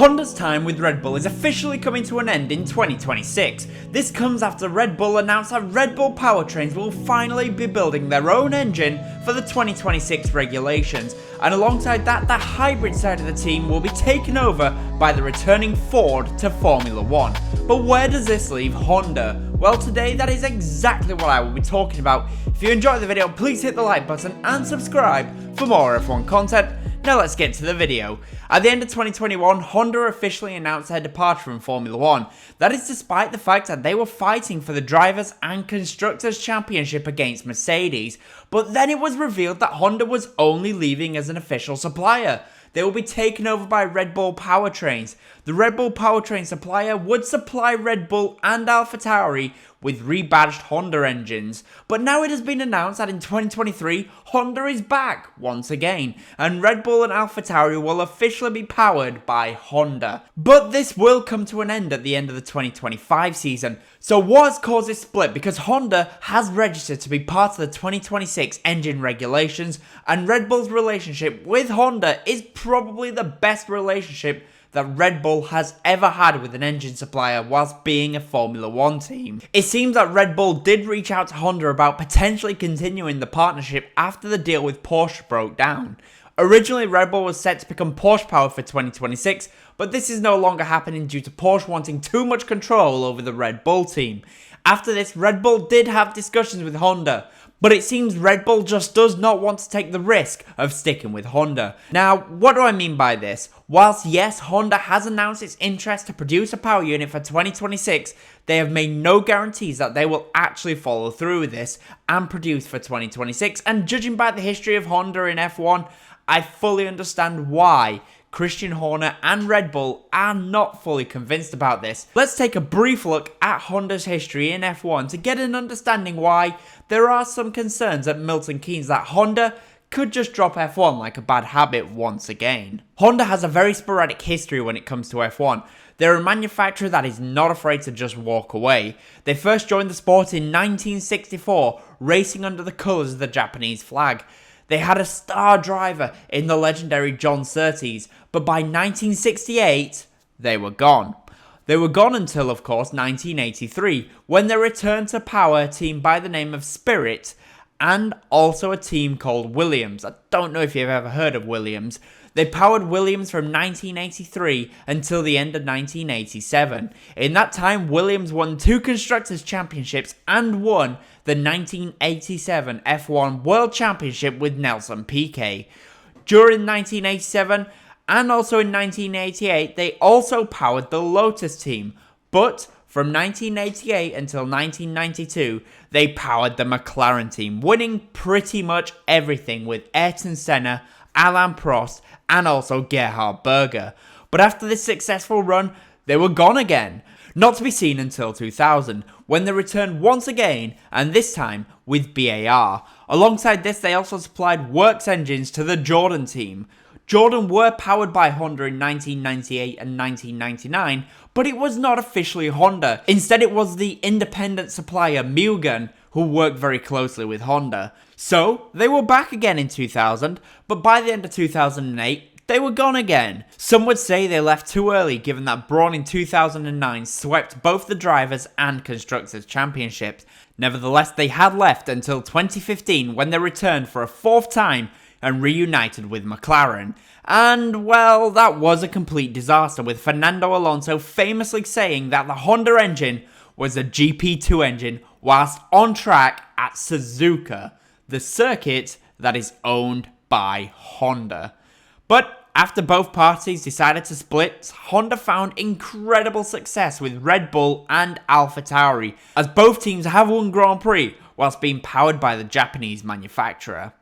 Honda's time with Red Bull is officially coming to an end in 2026. This comes after Red Bull announced that Red Bull powertrains will finally be building their own engine for the 2026 regulations, and alongside that, the hybrid side of the team will be taken over by the returning Ford to Formula 1. But where does this leave Honda? Well, today that is exactly what I will be talking about. If you enjoyed the video, please hit the like button and subscribe for more F1 content. Now let's get to the video. At the end of 2021, Honda officially announced their departure from Formula 1. That is despite the fact that they were fighting for the Drivers' and Constructors' Championship against Mercedes. But then it was revealed that Honda was only leaving as an official supplier. They will be taken over by Red Bull powertrains. The Red Bull powertrain supplier would supply Red Bull and AlphaTauri with rebadged Honda engines. But now it has been announced that in 2023, Honda is back once again, and Red Bull and AlphaTauri will officially be powered by Honda. But this will come to an end at the end of the 2025 season. So what has caused this split? Because Honda has registered to be part of the 2026 engine regulations, and Red Bull's relationship with Honda is probably the best relationship that Red Bull has ever had with an engine supplier whilst being a Formula 1 team. It seems that Red Bull did reach out to Honda about potentially continuing the partnership after the deal with Porsche broke down. Originally, Red Bull was set to become Porsche powered for 2026, but this is no longer happening due to Porsche wanting too much control over the Red Bull team. After this, Red Bull did have discussions with Honda, but it seems Red Bull just does not want to take the risk of sticking with Honda. Now, what do I mean by this? Whilst yes, Honda has announced its interest to produce a power unit for 2026, they have made no guarantees that they will actually follow through with this and produce for 2026, and judging by the history of Honda in F1, I fully understand why Christian Horner and Red Bull are not fully convinced about this. Let's take a brief look at Honda's history in F1 to get an understanding why there are some concerns at Milton Keynes that Honda could just drop F1 like a bad habit once again. Honda has a very sporadic history when it comes to F1. They're a manufacturer that is not afraid to just walk away. They first joined the sport in 1964, racing under the colours of the Japanese flag. They had a star driver in the legendary John Surtees, but by 1968, they were gone. They were gone until, of course, 1983, when they returned to power a team by the name of Spirit, and also a team called Williams. I don't know if you've ever heard of Williams. They powered Williams from 1983 until the end of 1987. In that time, Williams won 2 Constructors' Championships and won the 1987 F1 World Championship with Nelson Piquet. During 1987 and also in 1988, they also powered the Lotus team, but from 1988 until 1992, they powered the McLaren team, winning pretty much everything with Ayrton Senna, Alain Prost, and also Gerhard Berger. But after this successful run, they were gone again, not to be seen until 2000, when they returned once again, and this time with BAR. Alongside this, they also supplied works engines to the Jordan team. Jordan were powered by Honda in 1998 and 1999, but it was not officially Honda. Instead, it was the independent supplier Mugen, who worked very closely with Honda. So, they were back again in 2000, but by the end of 2008, they were gone again. Some would say they left too early, given that Brawn in 2009 swept both the Drivers' and Constructors' Championships. Nevertheless, they had left until 2015, when they returned for a 4th time and reunited with McLaren. And, well, that was a complete disaster, with Fernando Alonso famously saying that the Honda engine was a GP2 engine whilst on track at Suzuka, the circuit that is owned by Honda. But after both parties decided to split, Honda found incredible success with Red Bull and AlphaTauri, as both teams have won Grand Prix whilst being powered by the Japanese manufacturer.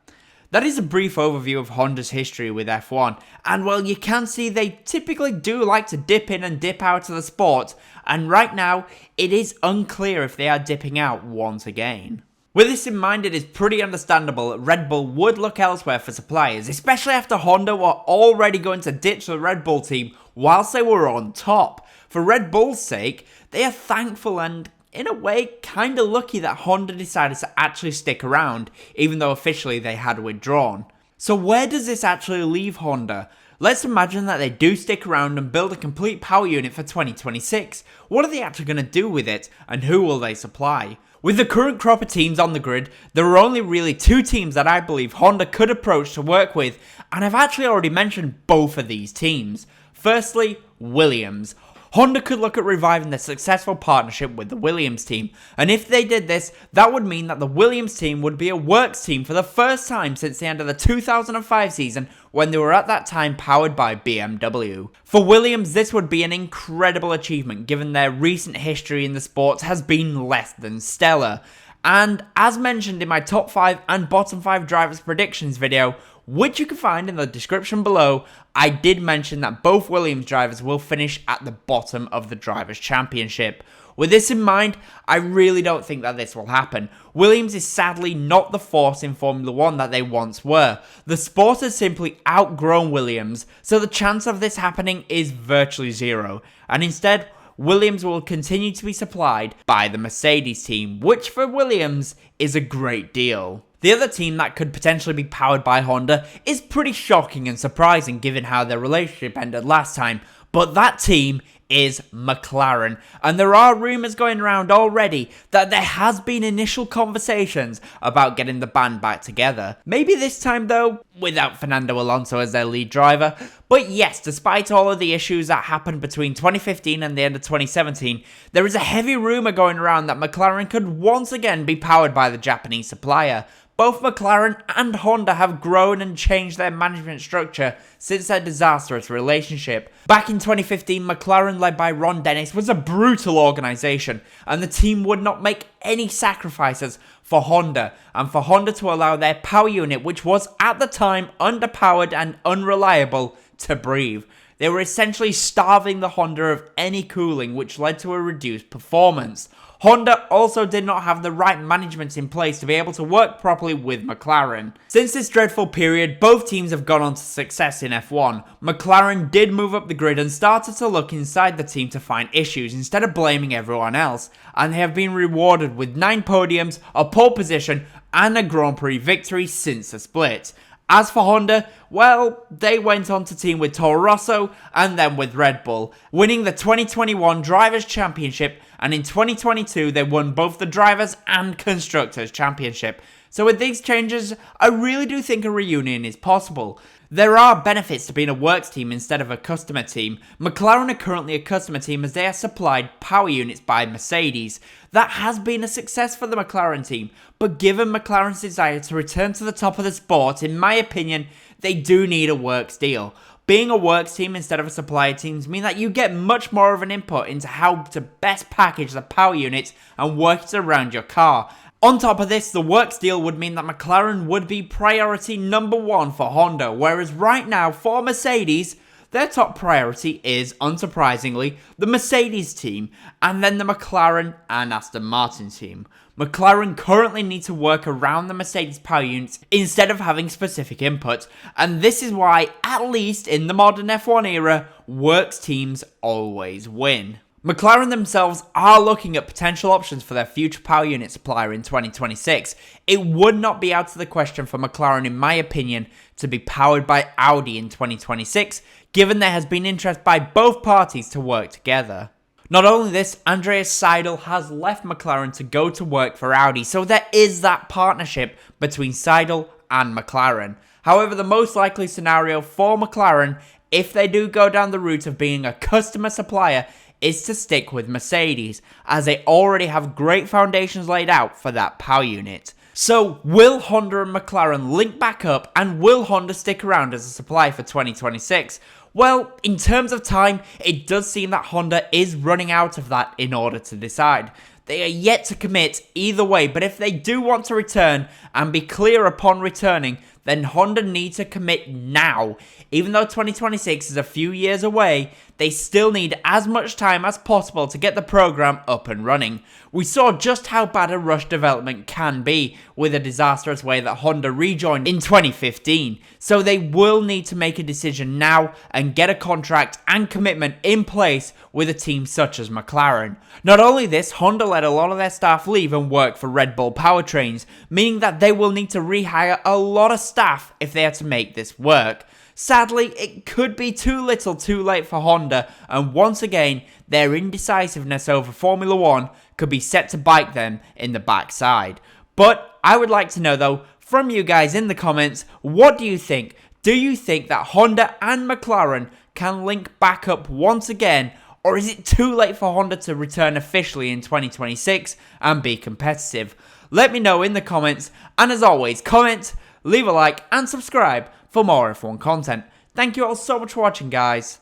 That is a brief overview of Honda's history with F1, and well, you can see they typically do like to dip in and dip out of the sport, and right now, it is unclear if they are dipping out once again. With this in mind, it is pretty understandable that Red Bull would look elsewhere for suppliers, especially after Honda were already going to ditch the Red Bull team whilst they were on top. For Red Bull's sake, they are thankful and, in a way, kinda lucky that Honda decided to actually stick around, even though officially they had withdrawn. So where does this actually leave Honda? Let's imagine that they do stick around and build a complete power unit for 2026. What are they actually going to do with it, and who will they supply? With the current crop of teams on the grid, there are only really two teams that I believe Honda could approach to work with, and I've actually already mentioned both of these teams. Firstly, Williams. Honda could look at reviving their successful partnership with the Williams team, and if they did this, that would mean that the Williams team would be a works team for the first time since the end of the 2005 season, when they were at that time powered by BMW. For Williams, this would be an incredible achievement given their recent history in the sport has been less than stellar. And as mentioned in my top 5 and bottom 5 drivers predictions video, which you can find in the description below, I did mention that both Williams drivers will finish at the bottom of the Drivers' Championship. With this in mind, I really don't think that this will happen. Williams is sadly not the force in Formula 1 that they once were. The sport has simply outgrown Williams, so the chance of this happening is virtually zero. And instead, Williams will continue to be supplied by the Mercedes team, which for Williams is a great deal. The other team that could potentially be powered by Honda is pretty shocking and surprising given how their relationship ended last time, but that team is McLaren, and there are rumours going around already that there has been initial conversations about getting the band back together. Maybe this time though, without Fernando Alonso as their lead driver. But yes, despite all of the issues that happened between 2015 and the end of 2017, there is a heavy rumour going around that McLaren could once again be powered by the Japanese supplier. Both McLaren and Honda have grown and changed their management structure since their disastrous relationship. Back in 2015, McLaren, led by Ron Dennis, was a brutal organisation, and the team would not make any sacrifices for Honda, and for Honda to allow their power unit, which was at the time underpowered and unreliable, to breathe. They were essentially starving the Honda of any cooling, which led to a reduced performance. Honda also did not have the right management in place to be able to work properly with McLaren. Since this dreadful period, both teams have gone on to success in F1. McLaren did move up the grid and started to look inside the team to find issues instead of blaming everyone else, and they have been rewarded with 9 podiums, a pole position, and a Grand Prix victory since the split. As for Honda, well, they went on to team with Toro Rosso and then with Red Bull, winning the 2021 Drivers' Championship, and in 2022 they won both the Drivers' and Constructors' Championship. So with these changes, I really do think a reunion is possible. There are benefits to being a works team instead of a customer team. McLaren are currently a customer team as they are supplied power units by Mercedes. That has been a success for the McLaren team, but given McLaren's desire to return to the top of the sport, in my opinion, they do need a works deal. Being a works team instead of a supplier team means that you get much more of an input into how to best package the power units and work it around your car. On top of this, the works deal would mean that McLaren would be priority number 1 for Honda, whereas right now for Mercedes, their top priority is, unsurprisingly, the Mercedes team, and then the McLaren and Aston Martin team. McLaren currently need to work around the Mercedes power units instead of having specific input, and this is why, at least in the modern F1 era, works teams always win. McLaren themselves are looking at potential options for their future power unit supplier in 2026. It would not be out of the question for McLaren, in my opinion, to be powered by Audi in 2026, given there has been interest by both parties to work together. Not only this, Andreas Seidel has left McLaren to go to work for Audi, so there is that partnership between Seidel and McLaren. However, the most likely scenario for McLaren, if they do go down the route of being a customer supplier, is to stick with Mercedes, as they already have great foundations laid out for that power unit. So, will Honda and McLaren link back up, and will Honda stick around as a supplier for 2026? Well, in terms of time, it does seem that Honda is running out of that in order to decide. They are yet to commit either way, but if they do want to return and be clear upon returning, then Honda need to commit now. Even though 2026 is a few years away, they still need as much time as possible to get the program up and running. We saw just how bad a rush development can be with a disastrous way that Honda rejoined in 2015. So they will need to make a decision now and get a contract and commitment in place with a team such as McLaren. Not only this, Honda let a lot of their staff leave and work for Red Bull powertrains, meaning that they will need to rehire a lot of staff if they are to make this work. Sadly, it could be too little too late for Honda, and once again, their indecisiveness over Formula 1 could be set to bite them in the backside. But I would like to know though, from you guys in the comments, what do you think? Do you think that Honda and McLaren can link back up once again, or is it too late for Honda to return officially in 2026 and be competitive? Let me know in the comments, and as always, comment, leave a like, and subscribe for more F1 content. Thank you all so much for watching, guys.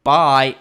Bye.